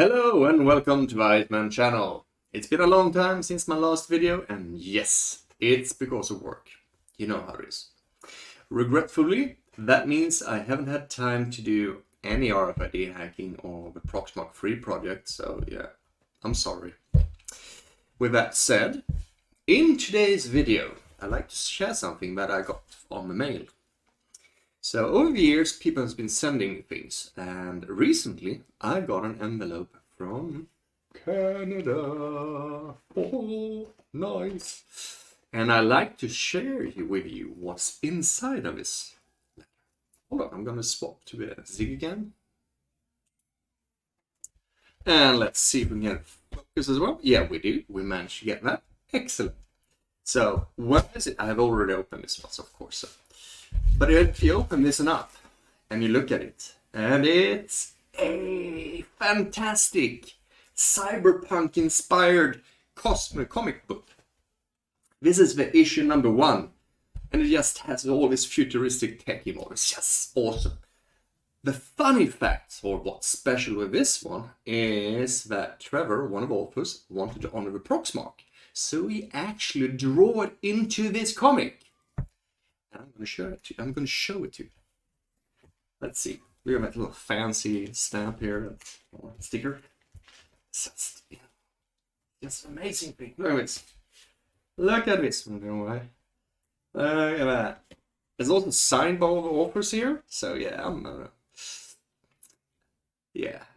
Hello and welcome to Iceman channel. It's been a long time since my last video, and yes, it's because of work. You know how it is. Regretfully, that means I haven't had time to do any RFID hacking or the Proxmox free project, so yeah, I'm sorry. With that said, in today's video, I'd like to share something that I got on the mail. So over the years, people have been sending me things, and recently I got an envelope from Canada. Oh, nice. And I like to share with you what's inside of this. Hold on, I'm gonna swap to a Zig again. And let's see if we can get focus as well. Yeah, we do. We managed to get that. Excellent. So, what is it? I've already opened this one, of course. But if you open this one up and you look at it, and it's a fantastic cyberpunk inspired comic book. This is the issue number 1, and it just has all this futuristic tech in it. It's just awesome. The funny fact, or what's special with this one, is that Trevor, one of the authors, wanted to honor the Proxmox, so he actually drew it into this comic. And I'm going to show it to you. Let's see. Look at that little fancy stamp here, sticker. It's just amazing thing. Look at this. Look at this. I don't know why. Look at that. There's also signed by all the authors here. So yeah,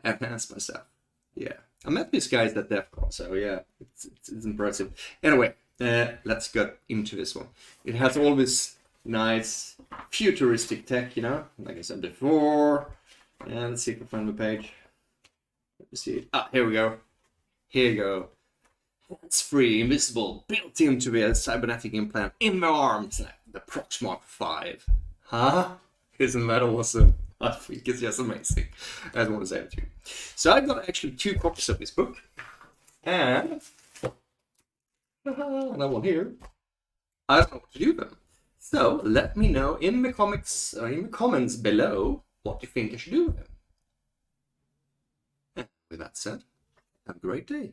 I advanced myself. Yeah, I met these guys at DEFCON, so yeah, it's impressive. Anyway, let's get into this one. It has all this nice futuristic tech, you know, like I said before. And let's see if I find the page. Let me see. Here we go. Here you go. Hands free, invisible, built into the cybernetic implant in the arms. The Proxmox 5. Huh? Isn't that awesome? I think it's just amazing. I just want to say it to you. So I've got actually 2 copies of this book. And another one here. I don't know what to do with them. So let me know in the comments below what you think I should do with them. And with that said, have a great day.